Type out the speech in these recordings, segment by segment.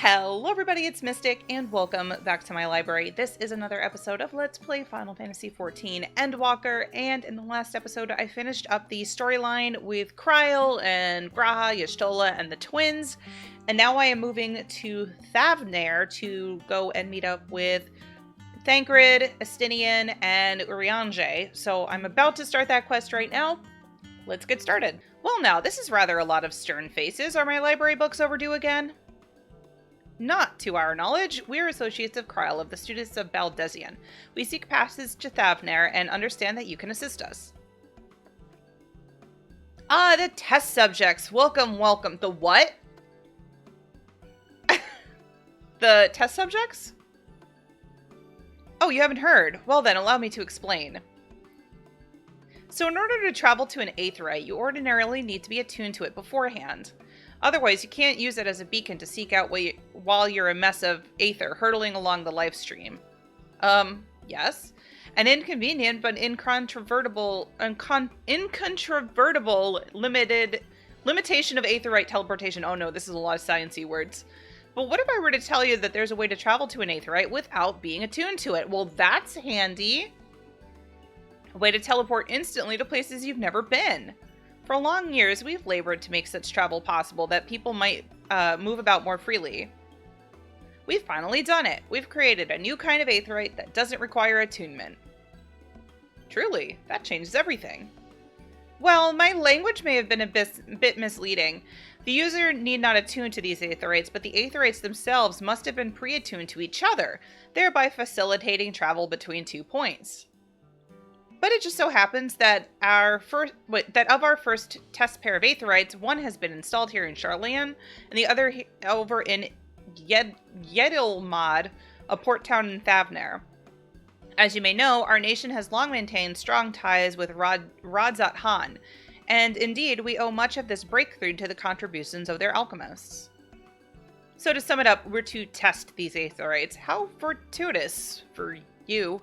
Hello everybody, it's Mystic, and welcome back to my library. This is another episode of Let's Play Final Fantasy XIV Endwalker, and in the last episode I finished up the storyline with Kryl and Graha, Y'shtola, and the twins, and now I am moving to Thavnair to go and meet up with Thancred, Estinian, and Urianger. So I'm about to start that quest right now. Let's get started. Well now, this is rather a lot of stern faces. Are my library books overdue again? Not to our knowledge. We are associates of Kryl of the students of Baldesion. We seek passage to Thavnair and understand that you can assist us. Ah, the test subjects. Welcome, welcome. The what? The test subjects? Oh, you haven't heard. Well then, allow me to explain. So in order to travel to an aetheryte, you ordinarily need to be attuned to it beforehand. Otherwise, you can't use it as a beacon to seek out while you're a mess of aether hurtling along the life stream. Yes. An inconvenient but incontrovertible limitation of aetheryte teleportation. Oh no, this is a lot of sciencey words. But what if I were to tell you that there's a way to travel to an aetheryte without being attuned to it? Well, that's handy. A way to teleport instantly to places you've never been. For long years, we've labored to make such travel possible that people might move about more freely. We've finally done it. We've created a new kind of aetheryte that doesn't require attunement. Truly, that changes everything. Well, my language may have been a bit misleading. The user need not attune to these aetherytes, but the aetherytes themselves must have been pre-attuned to each other, thereby facilitating travel between 2 points. But it just so happens that of our first test pair of aetherytes, one has been installed here in Charlayan, and the other over in Yedilmad, a port town in Thavnair. As you may know, our nation has long maintained strong ties with Radzat Han, and indeed we owe much of this breakthrough to the contributions of their alchemists. So to sum it up, we're to test these aetherytes. How fortuitous for you.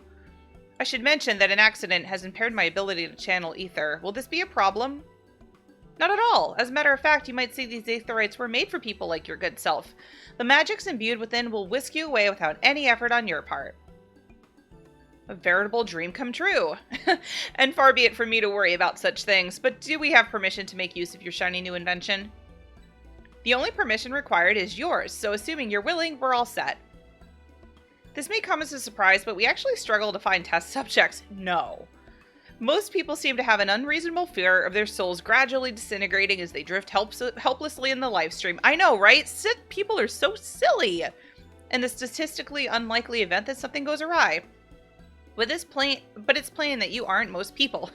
I should mention that an accident has impaired my ability to channel ether. Will this be a problem? Not at all. As a matter of fact, you might see these aetherytes were made for people like your good self. The magics imbued within will whisk you away without any effort on your part. A veritable dream come true. And far be it from me to worry about such things, but do we have permission to make use of your shiny new invention? The only permission required is yours, so assuming you're willing, we're all set. This may come as a surprise, but we actually struggle to find test subjects. No. Most people seem to have an unreasonable fear of their souls gradually disintegrating as they drift helplessly in the life stream. I know, right? People are so silly. In the statistically unlikely event that something goes awry. But it's plain that you aren't most people.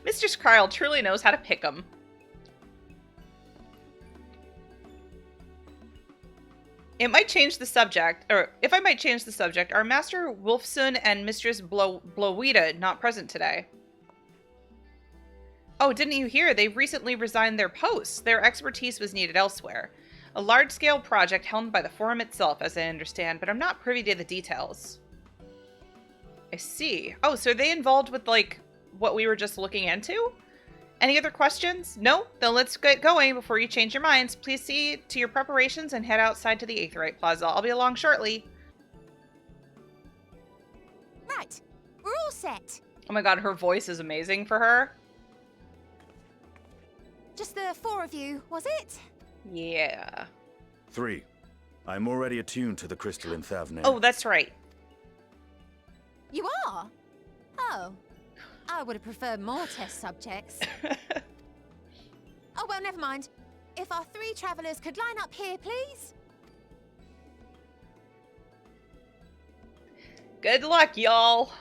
Mr. Kryl truly knows how to pick 'em. It might change the subject, or if I might change the subject, are Master Wolfson and Mistress Blowita not present today? Oh, didn't you hear? They recently resigned their posts. Their expertise was needed elsewhere. A large-scale project helmed by the Forum itself, as I understand, but I'm not privy to the details. I see. Oh, so are they involved with, like, what we were just looking into? Any other questions? No? Then let's get going before you change your minds. Please see to your preparations and head outside to the Aetheryte Plaza. I'll be along shortly. Right. We're all set. Oh my god, her voice is amazing for her. Just the 4 of you, was it? Yeah. 3. I'm already attuned to the crystal in Thavnair. Oh, that's right. You are? Oh. I would have preferred more test subjects. Oh, well, never mind. If our 3 travelers could line up here, please. Good luck, y'all.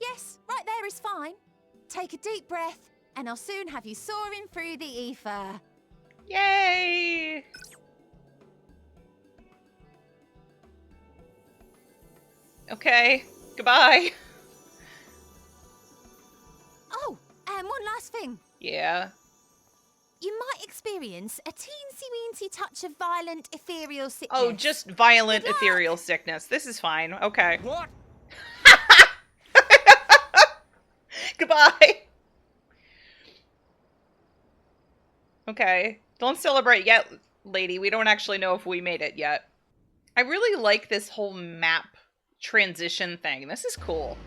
Yes, right there is fine. Take a deep breath, and I'll soon have you soaring through the ether. Yay! Okay, goodbye. Oh, and one last thing. Yeah. you might experience a teensy-weensy touch of violent ethereal sickness. Oh, just violent Good luck. ethereal sickness. This is fine. Okay. What? Goodbye. Okay. Don't celebrate yet, lady. We don't actually know if we made it yet. I really like this whole map transition thing. This is cool.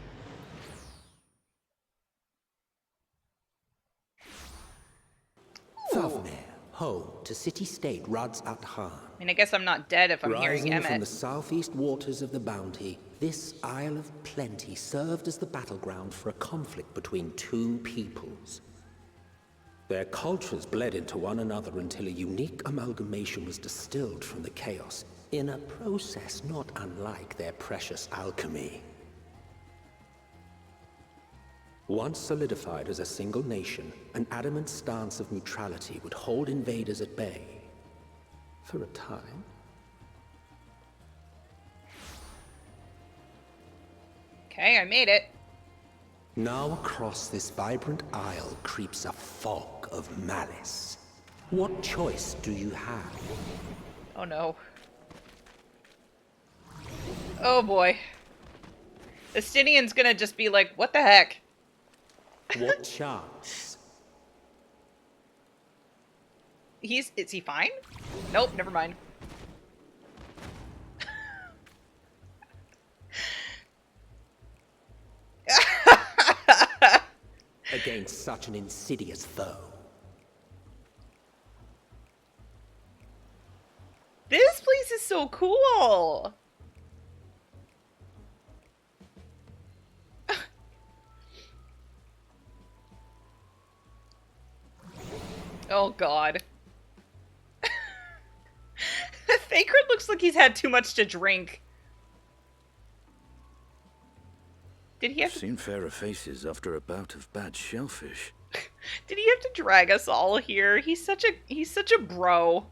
Thavnair, home to city-state Radz-at-Han. I mean, I guess I'm not dead if I'm hearing Rising from Emmett. the southeast waters of the Bounty, this Isle of Plenty served as the battleground for a conflict between two peoples. Their cultures bled into one another until a unique amalgamation was distilled from the chaos, in a process not unlike their precious alchemy. Once solidified as a single nation, an adamant stance of neutrality would hold invaders at bay. For a time. Okay, I made it. Now across this vibrant isle creeps a fog of malice. What choice do you have? Oh no. Oh boy. Estinian's gonna just be like, what the heck? What chance? Is he fine? Nope, never mind. Against such an insidious foe. This place is so cool. Oh god. Thancred looks like he's had too much to drink. Did he have to, Seen fairer faces after a bout of bad shellfish. did he have to drag us all here? He's such a bro.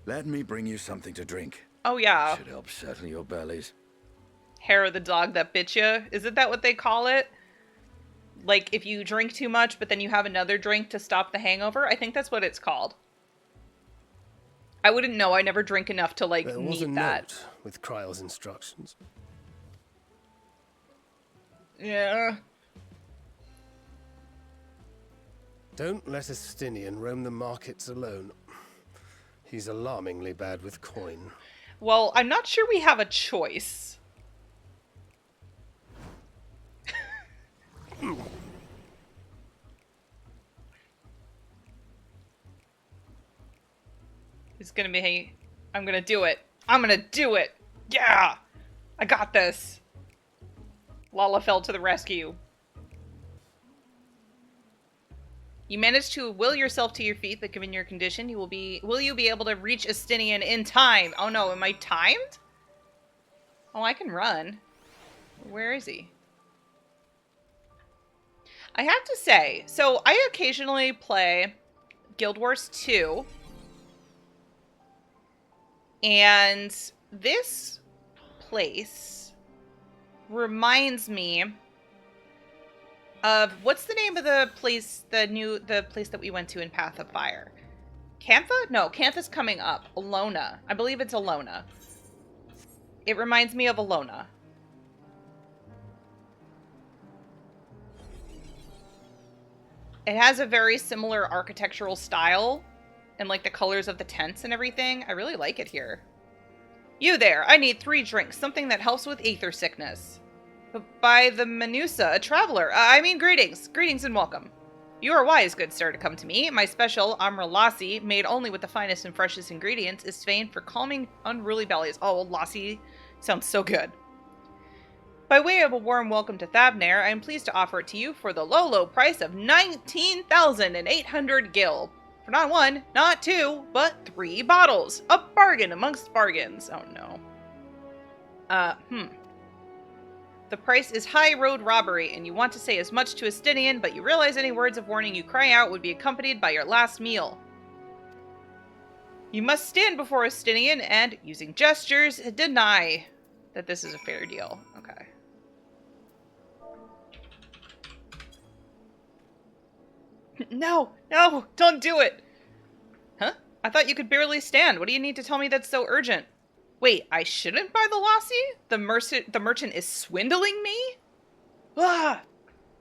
Let me bring you something to drink. Oh yeah. Should help settle your bellies. Hair of the dog that bit you. Isn't that what they call it? Like if you drink too much but then you have another drink to stop the hangover? I think that's what it's called. I wouldn't know. I never drink enough to like There was a need that. note with Kryle's instructions. Yeah. Don't let Estinian roam the markets alone. He's alarmingly bad with coin. Well, I'm not sure we have a choice. It's gonna be... I'm gonna do it. I'm gonna do it! Yeah! I got this! Lalafell to the rescue. You managed to will yourself to your feet, but given your condition, will you be able to reach Estinian in time? Oh no, am I timed? Oh, I can run. Where is he? I have to say, so I occasionally play Guild Wars 2. And this place reminds me of, what's the name of the place, the place that we went to in Path of Fire? Cantha? No, Cantha's coming up. Alona. I believe it's Alona. It reminds me of Alona. It has a very similar architectural style and like the colors of the tents and everything. I really like it here. You there, I need 3 drinks, something that helps with ether sickness. By the Menusa, a traveler. Greetings. Greetings and welcome. You are wise, good sir, to come to me. My special Amra Lassi, made only with the finest and freshest ingredients, is famed for calming unruly bellies. Oh, Lassi sounds so good. By way of a warm welcome to Thavnair, I am pleased to offer it to you for the low, low price of 19,800 gil. For not 1, not 2, but 3 bottles. A bargain amongst bargains. Oh no. The price is high road robbery, and you want to say as much to Estinian, but you realize any words of warning you cry out would be accompanied by your last meal. You must stand before Estinian and, using gestures, deny that this is a fair deal. Okay. No, no, don't do it. Huh? I thought you could barely stand. What do you need to tell me that's so urgent? Wait, I shouldn't buy the lassie? The merchant is swindling me? Ah!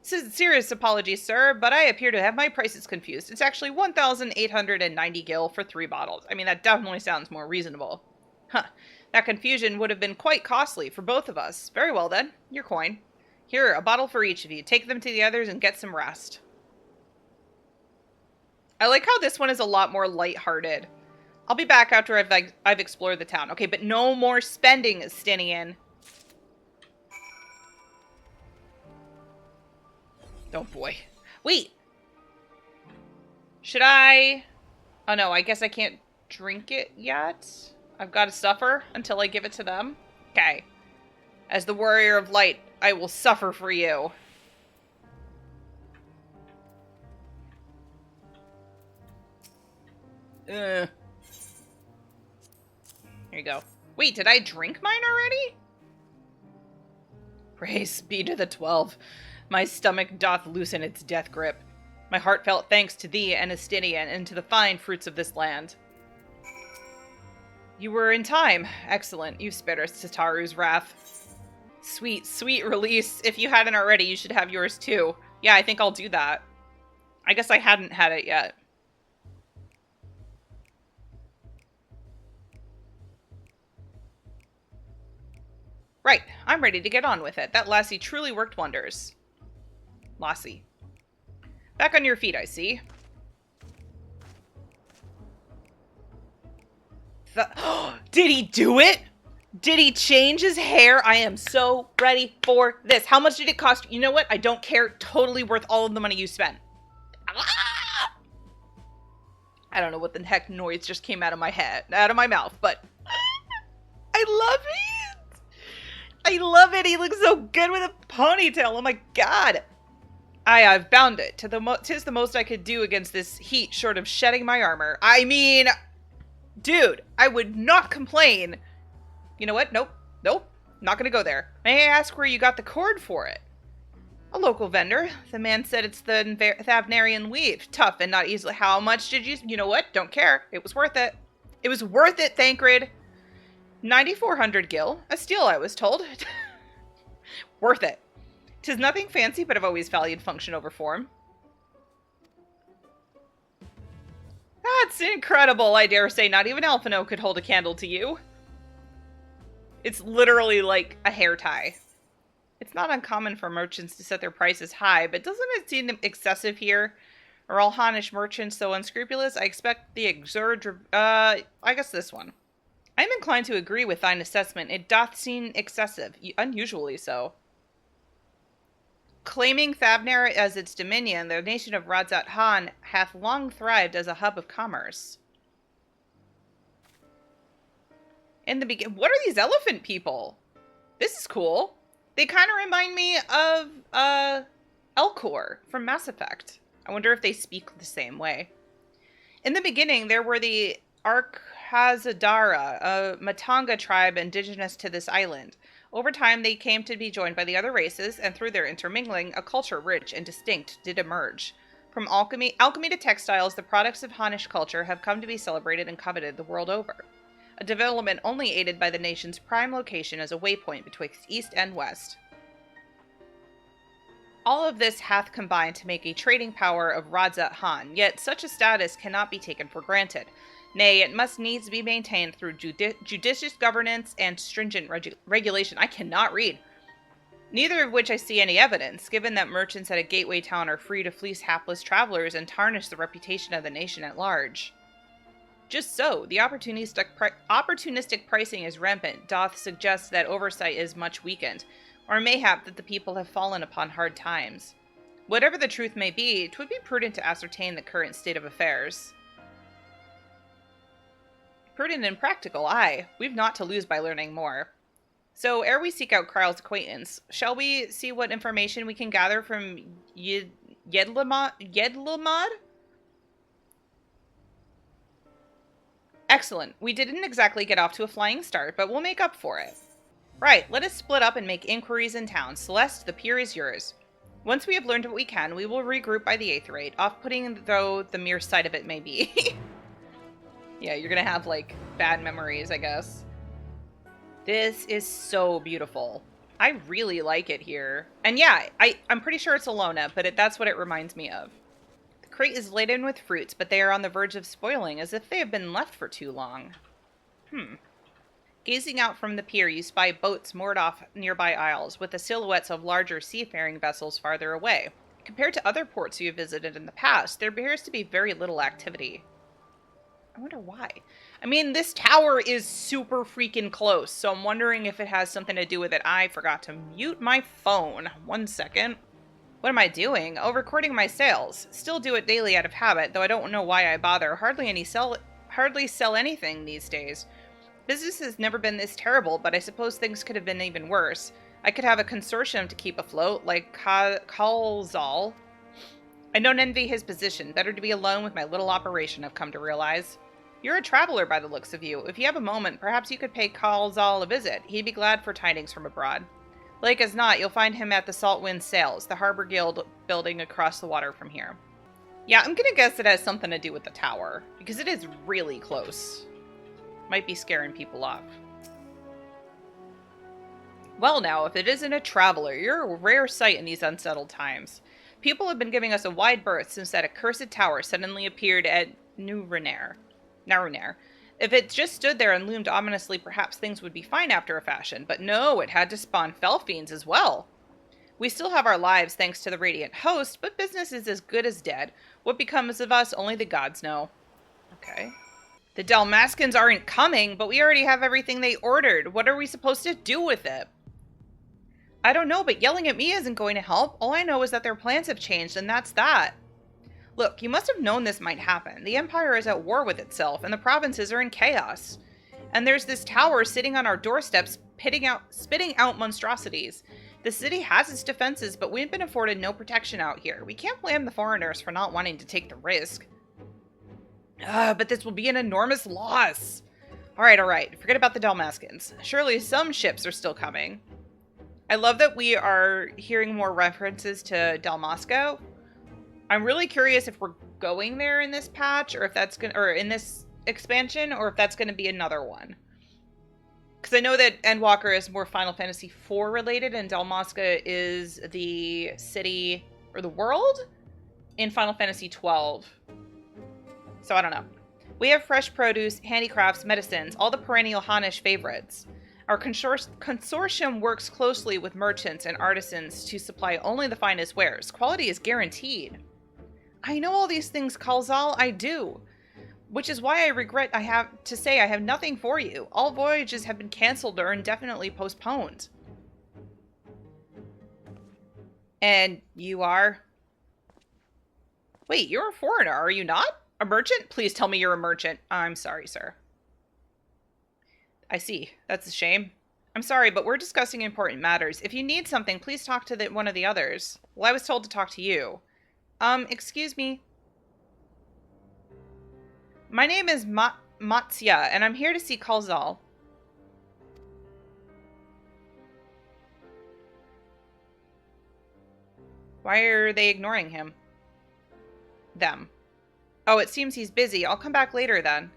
Serious apologies, sir, but I appear to have my prices confused. It's actually 1,890 gil for 3 bottles. I mean, that definitely sounds more reasonable. Huh. That confusion would have been quite costly for both of us. Very well, then. Your coin. Here, a bottle for each of you. Take them to the others and get some rest. I like how this one is a lot more lighthearted. I'll be back after I've explored the town. Okay, but no more spending, Stinian. Oh boy. Wait. Should I... Oh no, I guess I can't drink it yet. I've got to suffer until I give it to them. Okay. As the warrior of light, I will suffer for you. Here you go. Wait, did I drink mine already? Praise be to the 12. My stomach doth loosen its death grip. My heartfelt thanks to thee and Estinian, and to the fine fruits of this land. You were in time. Excellent. You've spared us Tataru's wrath. Sweet, sweet release. If you hadn't already, you should have yours too. Yeah, I think I'll do that. I guess I hadn't had it yet. Right, I'm ready to get on with it. That lassie truly worked wonders. Lassie. Back on your feet, I see. Did he do it? Did he change his hair? I am so ready for this. How much did it cost? You know what? I don't care. Totally worth all of the money you spent. Ah! I don't know what the heck noise just came out of my head, out of my mouth, but I love it. I love it. He looks so good with a ponytail. Oh my god. I've bound it. Tis the most I could do against this heat, short of shedding my armor. I mean, dude, I would not complain. You know what? Nope. Nope. Not gonna go there. May I ask where you got the cord for it? A local vendor. The man said it's the Thavnairian weave. Tough and not easily. How much did you... You know what? Don't care. It was worth it. It was worth it, Thancred. 9,400 gil. A steal, I was told. Worth it. 'Tis nothing fancy, but I've always valued function over form. That's incredible, I dare say. Not even Alphino could hold a candle to you. It's literally like a hair tie. It's not uncommon for merchants to set their prices high, but doesn't it seem excessive here? Are all Hanish merchants so unscrupulous? I expect the Exurge... I guess this one. I am inclined to agree with thine assessment. It doth seem excessive, unusually so. Claiming Thavnair as its dominion, the nation of Radzat Han hath long thrived as a hub of commerce. In the beginning, what are these elephant people? This is cool. They kind of remind me of Elcor from Mass Effect. I wonder if they speak the same way. In the beginning, there were the Hazadara, a Matanga tribe indigenous to this island. Over time, they came to be joined by the other races, and through their intermingling, a culture rich and distinct did emerge. From alchemy to textiles, the products of Hanish culture have come to be celebrated and coveted the world over. A development only aided by the nation's prime location as a waypoint betwixt east and west. All of this hath combined to make a trading power of Radzat Han, yet such a status cannot be taken for granted. Nay, it must needs be maintained through judicious governance and stringent regulation. I cannot read. Neither of which I see any evidence, given that merchants at a gateway town are free to fleece hapless travelers and tarnish the reputation of the nation at large. Just so, the opportunistic pricing is rampant, doth suggest that oversight is much weakened, or mayhap that the people have fallen upon hard times. Whatever the truth may be, it would be prudent to ascertain the current state of affairs. Prudent and practical, aye. We've naught to lose by learning more. So, ere we seek out Kryle's acquaintance, shall we see what information we can gather from Yedlamad? Excellent. We didn't exactly get off to a flying start, but we'll make up for it. Right, let us split up and make inquiries in town. Celeste, the pier is yours. Once we have learned what we can, we will regroup by the 8th rate, off-putting though the mere sight of it may be. Yeah, you're gonna have, like, bad memories, I guess. This is so beautiful. I really like it here. And yeah, I'm pretty sure it's Alona, but that's what it reminds me of. The crate is laden with fruits, but they are on the verge of spoiling, as if they have been left for too long. Gazing out from the pier, you spy boats moored off nearby isles, with the silhouettes of larger seafaring vessels farther away. Compared to other ports you have visited in the past, there appears to be very little activity. I wonder why. I mean, this tower is super freaking close, so I'm wondering if it has something to do with it. I forgot to mute my phone. 1 second. What am I doing? Oh, recording my sales. Still do it daily out of habit, though I don't know why I bother. Hardly sell anything these days. Business has never been this terrible, but I suppose things could have been even worse. I could have a consortium to keep afloat, like Kalzal. I don't envy his position. Better to be alone with my little operation, I've come to realize. You're a traveler by the looks of you. If you have a moment, perhaps you could pay Kalzal a visit. He'd be glad for tidings from abroad. Like as not, you'll find him at the Saltwind Sails, the Harbor Guild building across the water from here. Yeah, I'm gonna guess it has something to do with the tower, because it is really close. Might be scaring people off. Well now, if it isn't a traveler, you're a rare sight in these unsettled times. People have been giving us a wide berth since that accursed tower suddenly appeared at Narunair. If it just stood there and loomed ominously, perhaps things would be fine after a fashion, but no, it had to spawn fell fiends as well. We still have our lives thanks to the Radiant Host, but business is as good as dead. What becomes of us, only the gods know. Okay. The Dalmaskins aren't coming, but we already have everything they ordered. What are we supposed to do with it? I don't know, but yelling at me isn't going to help. All I know is that their plans have changed, and that's that. Look, you must have known this might happen. The Empire is at war with itself, and the provinces are in chaos. And there's this tower sitting on our doorsteps, spitting out monstrosities. The city has its defenses, but we've been afforded no protection out here. We can't blame the foreigners for not wanting to take the risk. But this will be an enormous loss. Alright. Forget about the Dalmaskins. Surely some ships are still coming. I love that we are hearing more references to Dalmasco. I'm really curious if we're going there in this patch, or if that's gonna, or in this expansion, or if that's gonna be another one. Because I know that Endwalker is more Final Fantasy IV related, and Dalmasca is the city, or the world, in Final Fantasy XII. So I don't know. We have fresh produce, handicrafts, medicines, all the perennial Hanish favorites. Our consortium works closely with merchants and artisans to supply only the finest wares. Quality is guaranteed. I know all these things, Kalzal, I do. Which is why I regret I have to say I have nothing for you. All voyages have been cancelled or indefinitely postponed. And you are? Wait, you're a foreigner, are you not? A merchant? Please tell me you're a merchant. I'm sorry, sir. I see. That's a shame. I'm sorry, but we're discussing important matters. If you need something, please talk to one of the others. Well, I was told to talk to you. Excuse me. My name is Matsya, and I'm here to see Kalzal. Why are they ignoring him? Them. Oh, it seems he's busy. I'll come back later then.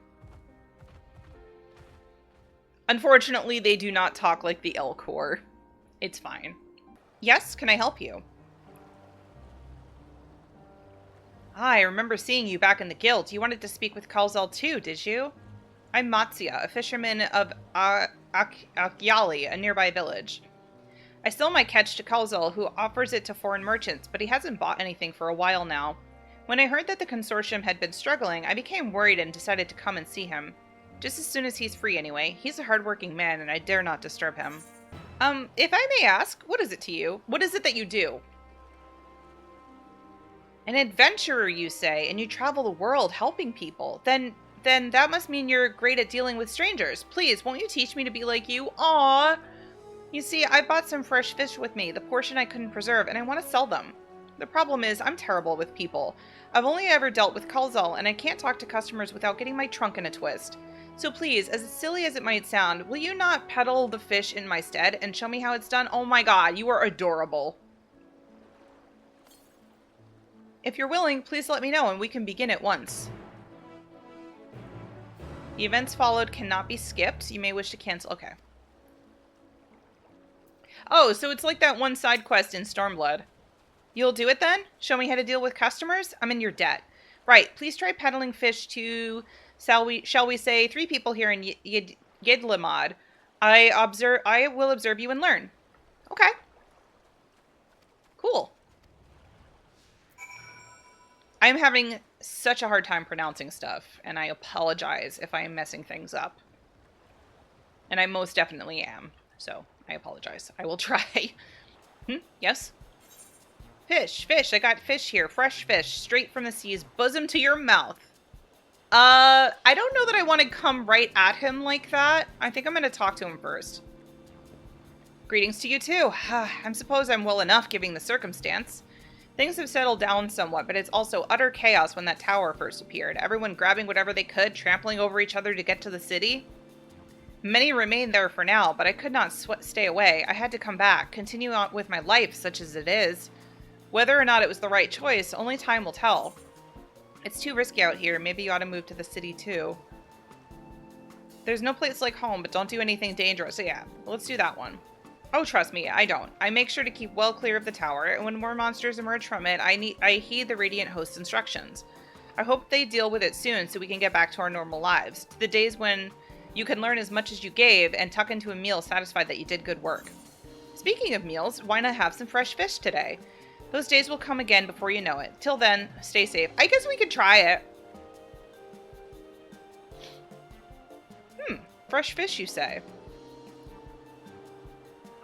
Unfortunately, they do not talk like the Elcor. It's fine. Yes, can I help you? Ah, I remember seeing you back in the guild. You wanted to speak with Kalzal too, did you? I'm Matsya, a fisherman of Akyali, a nearby village. I sell my catch to Kalzal, who offers it to foreign merchants, but he hasn't bought anything for a while now. When I heard that the consortium had been struggling, I became worried and decided to come and see him. Just as soon as he's free anyway. He's a hard-working man, and I dare not disturb him. If I may ask, what is it to you? What is it that you do? An adventurer, you say, and you travel the world helping people. Then that must mean you're great at dealing with strangers. Please, won't you teach me to be like you? Aww! You see, I bought some fresh fish with me, the portion I couldn't preserve, and I want to sell them. The problem is, I'm terrible with people. I've only ever dealt with Kalzal, and I can't talk to customers without getting my trunk in a twist. So please, as silly as it might sound, will you not peddle the fish in my stead and show me how it's done? Oh my god, you are adorable. If you're willing, please let me know and we can begin at once. The events followed cannot be skipped. You may wish to cancel. Okay. Oh, so it's like that one side quest in Stormblood. You'll do it then? Show me how to deal with customers? I'm in your debt. Right, please try peddling fish to, shall we say, 3 people here in Yidlamad. I will observe you and learn. Okay. Cool. I'm having such a hard time pronouncing stuff, and I apologize if I am messing things up. And I most definitely am, so I apologize. I will try. Yes? Fish, fish, I got fish here. Fresh fish, straight from the sea's bosom to your mouth. I don't know that I want to come right at him like that. I think I'm going to talk to him first. Greetings to you too. I suppose I'm well enough given the circumstance. Things have settled down somewhat, but it's also utter chaos when that tower first appeared. Everyone grabbing whatever they could, trampling over each other to get to the city. Many remain there for now, but I could not stay away. I had to come back, continue on with my life, such as it is. Whether or not it was the right choice, only time will tell. It's too risky out here. Maybe you ought to move to the city too. There's no place like home, but don't do anything dangerous. So yeah, let's do that one. Oh, trust me, I don't. I make sure to keep well clear of the tower, and when more monsters emerge from it, I heed the Radiant Host's instructions. I hope they deal with it soon so we can get back to our normal lives, to the days when you can learn as much as you gave and tuck into a meal satisfied that you did good work. Speaking of meals, why not have some fresh fish today? Those days will come again before you know it. Till then, stay safe. I guess we could try it. Fresh fish, you say?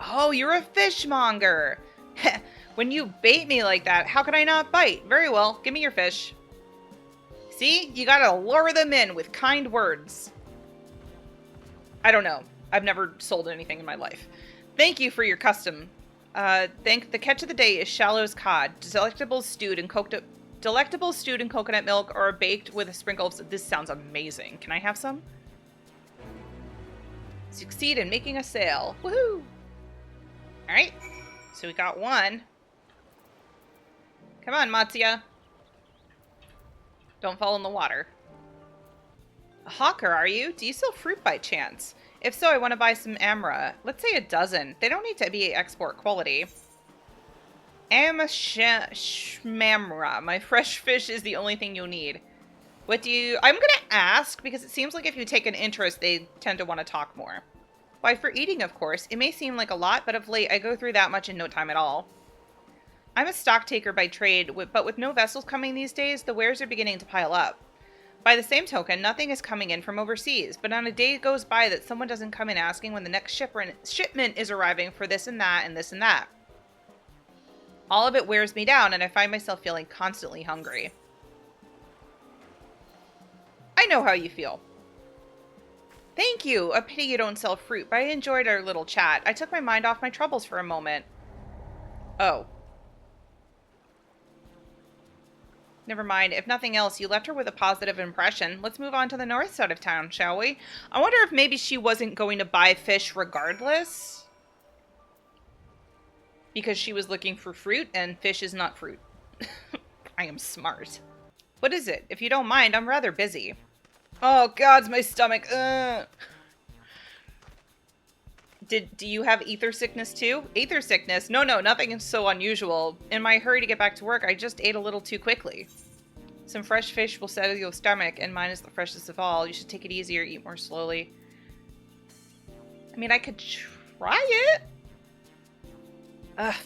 Oh, you're a fishmonger. When you bait me like that, how could I not bite? Very well, give me your fish. See? You gotta lure them in with kind words. I don't know. I've never sold anything in my life. Thank you for your custom. The catch of the day is Shallow's cod, delectable stewed in coconut milk or baked with a sprinkle of... This sounds amazing. Can I have some? Succeed in making a sale. Woohoo! Alright. So we got one. Come on, Matsuya. Don't fall in the water. A hawker, are you? Do you sell fruit by chance? If so, I want to buy some amra. Let's say a dozen. They don't need to be export quality. Shmamra. My fresh fish is the only thing you'll need. What do you... I'm going to ask, because it seems like if you take an interest, they tend to want to talk more. Why, for eating, of course. It may seem like a lot, but of late, I go through that much in no time at all. I'm a stock taker by trade, but with no vessels coming these days, the wares are beginning to pile up. By the same token, nothing is coming in from overseas, but not a day goes by that someone doesn't come in asking when the next shipment is arriving for this and that and this and that. All of it wears me down, and I find myself feeling constantly hungry. I know how you feel. Thank you. A pity you don't sell fruit, but I enjoyed our little chat. I took my mind off my troubles for a moment. Oh. Never mind. If nothing else, you left her with a positive impression. Let's move on to the north side of town, shall we? I wonder if maybe she wasn't going to buy fish regardless. Because she was looking for fruit, and fish is not fruit. I am smart. What is it? If you don't mind, I'm rather busy. Oh, God's my stomach. Do you have ether sickness too? Ether sickness? No, nothing is so unusual. In my hurry to get back to work, I just ate a little too quickly. Some fresh fish will settle your stomach, and mine is the freshest of all. You should take it easier, eat more slowly. I mean, I could try it.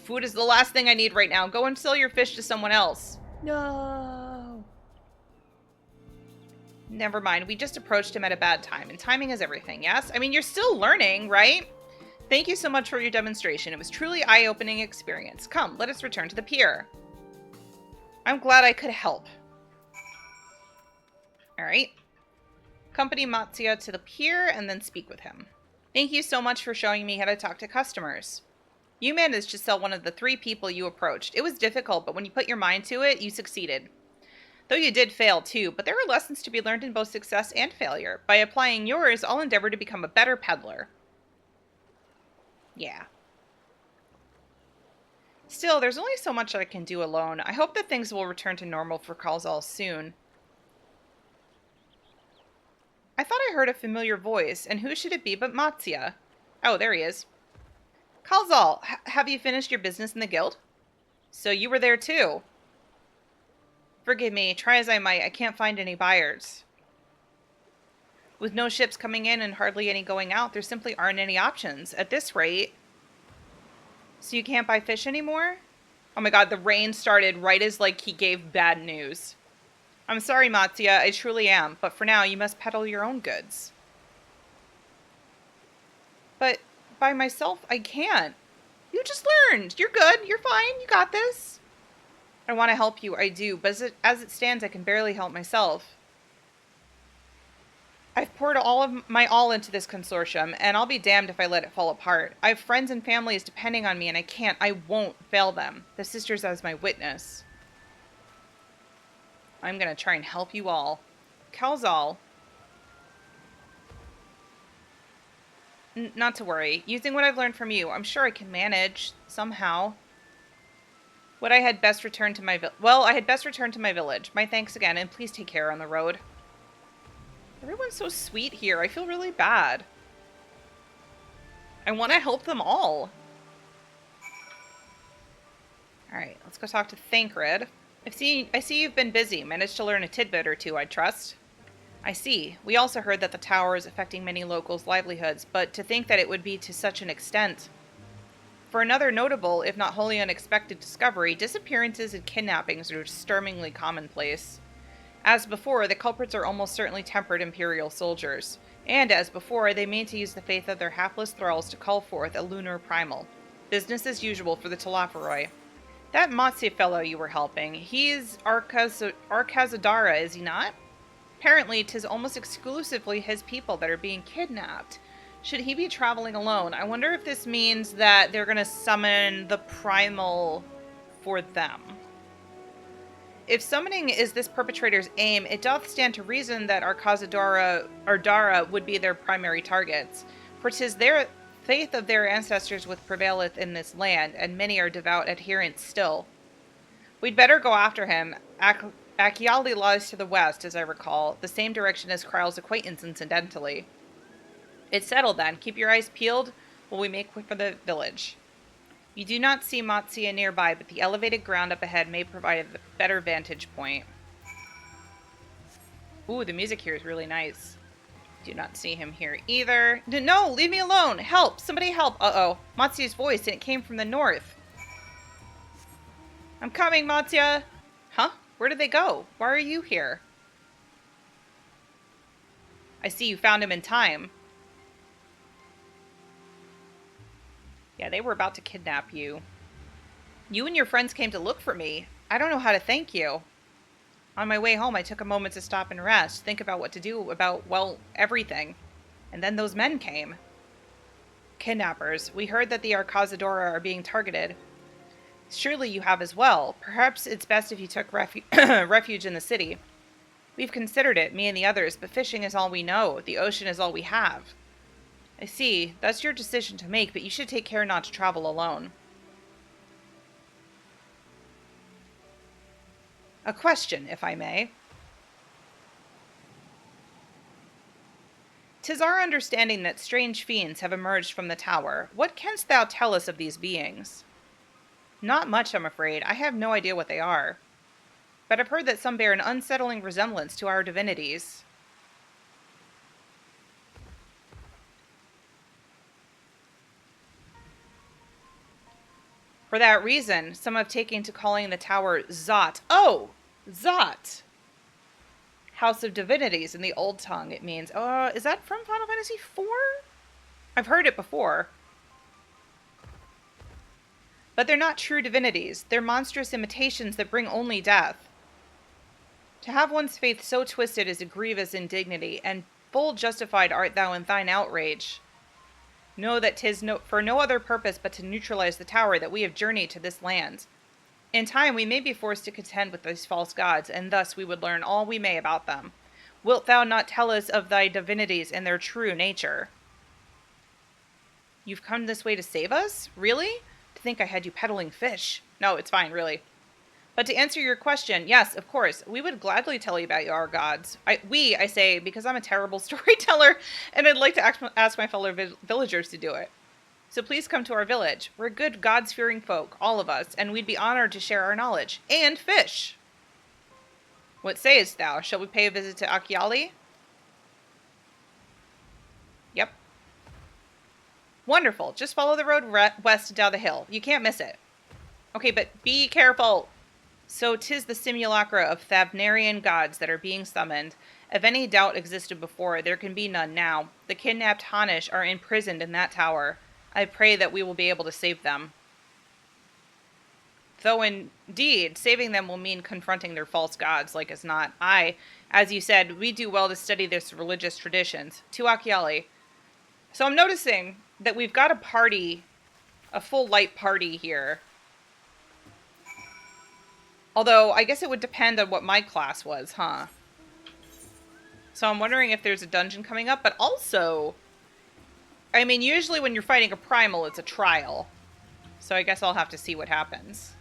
Food is the last thing I need right now. Go and sell your fish to someone else. No. Never mind. We just approached him at a bad time, and timing is everything, yes? I mean, you're still learning, right? Thank you so much for your demonstration. It was truly eye-opening experience. Come, let us return to the pier. I'm glad I could help. Alright. Accompany Matsuya to the pier and then speak with him. Thank you so much for showing me how to talk to customers. You managed to sell one of the 3 people you approached. It was difficult, but when you put your mind to it, you succeeded. Though you did fail too, but there are lessons to be learned in both success and failure. By applying yours, I'll endeavor to become a better peddler. Yeah. Still, there's only so much I can do alone. I hope that things will return to normal for Kalzal soon. I thought I heard a familiar voice, and who should it be but Matzia? Oh, there he is. Kalzal, have you finished your business in the guild? So you were there too. Forgive me, try as I might, I can't find any buyers. With no ships coming in and hardly any going out, there simply aren't any options. At this rate... So you can't buy fish anymore? Oh my god, the rain started right as, like, he gave bad news. I'm sorry, Matzia, I truly am, but for now you must peddle your own goods. But by myself, I can't. You just learned. You're good. You're fine. You got this. I want to help you. I do. But as it stands, I can barely help myself. I've poured all of my all into this consortium, and I'll be damned if I let it fall apart. I have friends and families depending on me, and I won't fail them. The sisters as my witness. I'm going to try and help you all. Kalzal. Not to worry. Using what I've learned from you, I'm sure I can manage somehow. I had best return to my village. My thanks again, and please take care on the road. Everyone's so sweet here. I feel really bad. I want to help them all. Alright, let's go talk to Thancred. I see you've been busy. Managed to learn a tidbit or two, I trust. I see. We also heard that the tower is affecting many locals' livelihoods, but to think that it would be to such an extent. For another notable, if not wholly unexpected discovery, disappearances and kidnappings are disturbingly commonplace. As before, the culprits are almost certainly tempered Imperial soldiers. And as before, they mean to use the faith of their hapless thralls to call forth a lunar primal. Business as usual for the Talaferoi. That Matsi fellow you were helping, he's Arkazadara, is he not? Apparently, 'tis almost exclusively his people that are being kidnapped. Should he be traveling alone? I wonder if this means that they're going to summon the primal for them. If summoning is this perpetrator's aim, it doth stand to reason that Dara would be their primary targets. For 'tis their faith of their ancestors which prevaileth in this land, and many are devout adherents still. We'd better go after him. Akiali lies to the west, as I recall, the same direction as Kryle's acquaintance, incidentally. It's settled then. Keep your eyes peeled while we make for the village. You do not see Matsia nearby, but the elevated ground up ahead may provide a better vantage point. Ooh, the music here is really nice. Do not see him here either. No, leave me alone! Help! Somebody help! Uh-oh. Matsia's voice, and it came from the north. I'm coming, Matsia! Huh? Where did they go? Why are you here? I see you found him in time. Yeah, they were about to kidnap you. You and your friends came to look for me. I don't know how to thank you. On my way home, I took a moment to stop and rest, think about what to do about, well, everything. And then those men came. Kidnappers. We heard that the Arkazadora are being targeted. Surely you have as well. Perhaps it's best if you took refuge in the city. We've considered it, me and the others, but fishing is all we know. The ocean is all we have. I see. That's your decision to make, but you should take care not to travel alone. A question, if I may. 'Tis our understanding that strange fiends have emerged from the tower. What canst thou tell us of these beings? Not much, I'm afraid. I have no idea what they are. But I've heard that some bear an unsettling resemblance to our divinities. For that reason, some have taken to calling the tower Zot. Oh! Zot! House of Divinities in the old tongue, it means. Is that from Final Fantasy IV? I've heard it before. But they're not true divinities. They're monstrous imitations that bring only death. To have one's faith so twisted is a grievous indignity, and full justified art thou in thine outrage. Know that 'tis for no other purpose but to neutralize the tower that we have journeyed to this land. In time we may be forced to contend with these false gods, and thus we would learn all we may about them. Wilt thou not tell us of thy divinities and their true nature? You've come this way to save us? Really? To think I had you peddling fish. No, it's fine, really. But to answer your question, yes, of course, we would gladly tell you about our gods. I say, because I'm a terrible storyteller, and I'd like to ask my fellow villagers to do it. So please come to our village. We're good gods-fearing folk, all of us, and we'd be honored to share our knowledge. And fish! What sayest thou? Shall we pay a visit to Achiali? Yep. Wonderful. Just follow the road west down the hill. You can't miss it. Okay, but be careful. So 'tis the simulacra of Thavnairian gods that are being summoned. If any doubt existed before, there can be none now. The kidnapped Hanish are imprisoned in that tower. I pray that we will be able to save them. Though indeed, saving them will mean confronting their false gods, like as not. As you said, we do well to study this religious traditions. To Achiali. So I'm noticing that we've got a party, a full light party here. Although, I guess it would depend on what my class was, huh? So I'm wondering if there's a dungeon coming up, but also, I mean, usually when you're fighting a primal, it's a trial. So I guess I'll have to see what happens.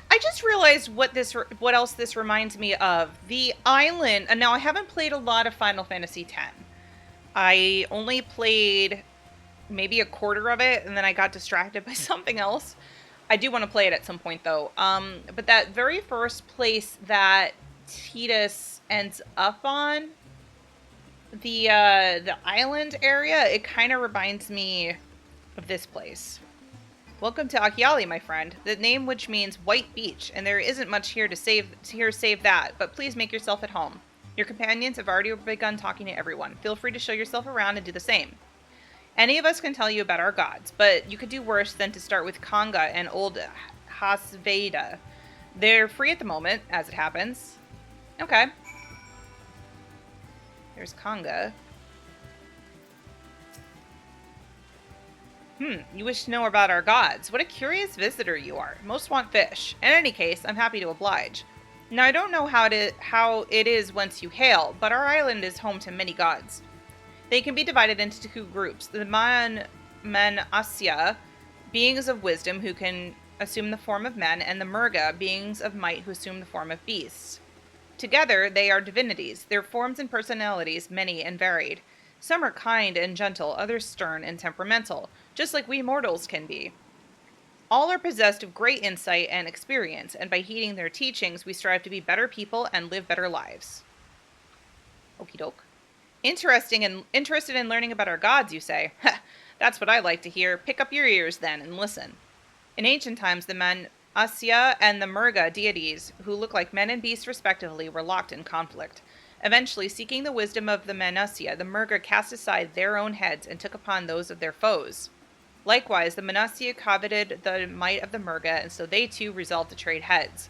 I just realized what else this reminds me of. The island, and now I haven't played a lot of Final Fantasy X. I only played maybe a quarter of it, and then I got distracted by something else. I do want to play it at some point, though. But that very first place that Tidus ends up on, the island area, it kind of reminds me of this place. Welcome to Achiali, my friend. The name which means white beach, and there isn't much here to save that, but please make yourself at home. Your companions have already begun talking to everyone. Feel free to show yourself around and do the same. Any of us can tell you about our gods, but you could do worse than to start with Kanga and old Hasveda. They're free at the moment, as it happens. Okay. There's Kanga. You wish to know about our gods. What a curious visitor you are. Most want fish. In any case, I'm happy to oblige. Now, I don't know how it is whence you hail, but our island is home to many gods. They can be divided into two groups. The Manasya, beings of wisdom who can assume the form of men, and the Murga, beings of might who assume the form of beasts. Together, they are divinities, their forms and personalities many and varied. Some are kind and gentle, others stern and temperamental, just like we mortals can be. All are possessed of great insight and experience, and by heeding their teachings, we strive to be better people and live better lives. Okie doke. Interested in learning about our gods, you say? Heh, that's what I like to hear. Pick up your ears, then, and listen. In ancient times, the Manasya and the Murga deities, who look like men and beasts respectively, were locked in conflict. Eventually, seeking the wisdom of the Manasya, the Murga cast aside their own heads and took upon those of their foes. Likewise, the Manasya coveted the might of the Murga, and so they too resolved to trade heads.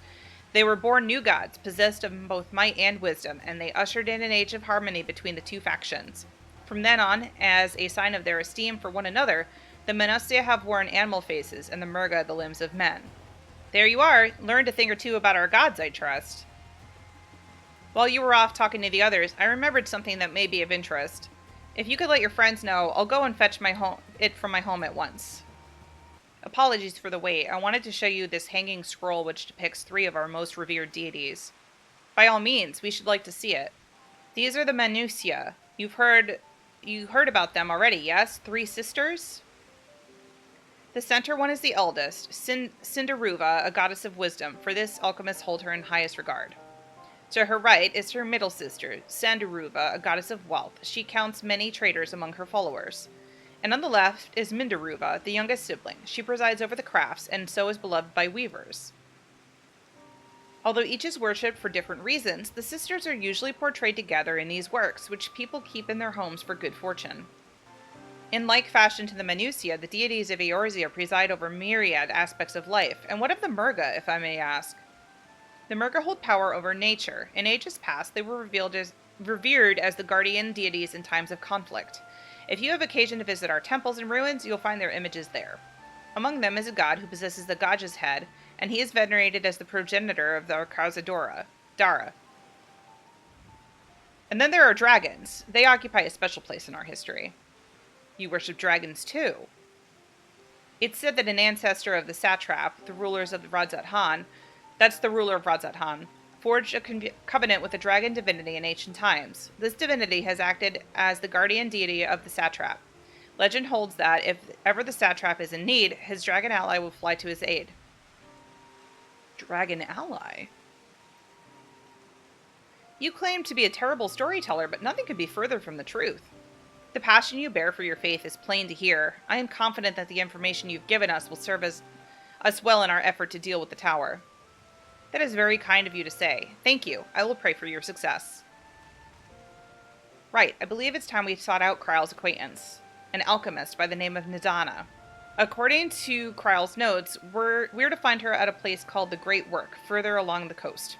They were born new gods, possessed of both might and wisdom, and they ushered in an age of harmony between the two factions. From then on, as a sign of their esteem for one another, the Manasya have worn animal faces, and the Murga the limbs of men. There you are. Learned a thing or two about our gods, I trust. While you were off talking to the others, I remembered something that may be of interest. If you could let your friends know, I'll go and fetch it from my home at once. Apologies for the wait. I wanted to show you this hanging scroll which depicts 3 of our most revered deities. By all means, we should like to see it. These are the Manusya. You heard about them already, yes? 3 sisters? The center one is the eldest, Cinderuva, a goddess of wisdom. For this, alchemists hold her in highest regard. To her right is her middle sister, Sandaruva, a goddess of wealth. She counts many traders among her followers. And on the left is Mindaruva, the youngest sibling. She presides over the crafts, and so is beloved by weavers. Although each is worshipped for different reasons, the sisters are usually portrayed together in these works, which people keep in their homes for good fortune. In like fashion to the Manusya, the deities of Eorzea preside over myriad aspects of life. And what of the Murga, if I may ask? The Murga hold power over nature. In ages past, they were revered as the guardian deities in times of conflict. If you have occasion to visit our temples and ruins, you'll find their images there. Among them is a god who possesses the Gaj's head, and he is venerated as the progenitor of the Arkazadora, Dara. And then there are dragons. They occupy a special place in our history. You worship dragons too. It's said that an ancestor of the satrap, the rulers of the Radzat Han, that's the ruler of Radzat Han, forged a covenant with the dragon divinity in ancient times. This divinity has acted as the guardian deity of the satrap. Legend holds that if ever the satrap is in need, his dragon ally will fly to his aid. Dragon ally? You claim to be a terrible storyteller, but nothing could be further from the truth. The passion you bear for your faith is plain to hear. I am confident that the information you've given us will serve us well in our effort to deal with the tower. That is very kind of you to say. Thank you. I will pray for your success. Right, I believe it's time we sought out Kryle's acquaintance, an alchemist by the name of Nadana. According to Kryle's notes, we're to find her at a place called the Great Work, further along the coast.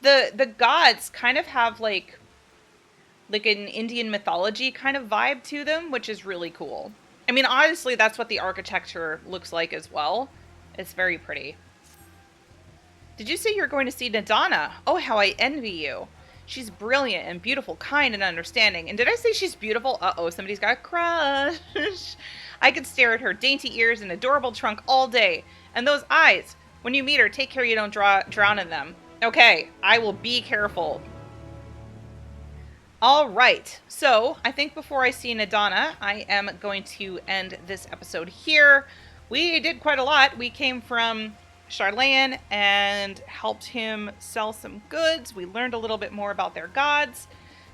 The gods kind of have like an Indian mythology kind of vibe to them, which is really cool. I mean, honestly, that's what the architecture looks like as well. It's very pretty. Did you say you're going to see Nadana? Oh, how I envy you. She's brilliant and beautiful, kind and understanding. And did I say she's beautiful? Uh-oh, somebody's got a crush. I could stare at her dainty ears and adorable trunk all day. And those eyes. When you meet her, take care you don't drown in them. Okay, I will be careful. All right, so I think before I see Nadana, I am going to end this episode here. We did quite a lot. We came from Charlayan and helped him sell some goods. We learned a little bit more about their gods.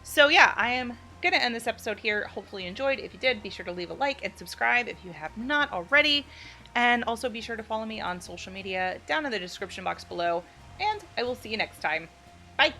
So yeah, I am going to end this episode here. Hopefully you enjoyed. If you did, be sure to leave a like and subscribe if you have not already. And also be sure to follow me on social media down in the description box below. And I will see you next time. Bye!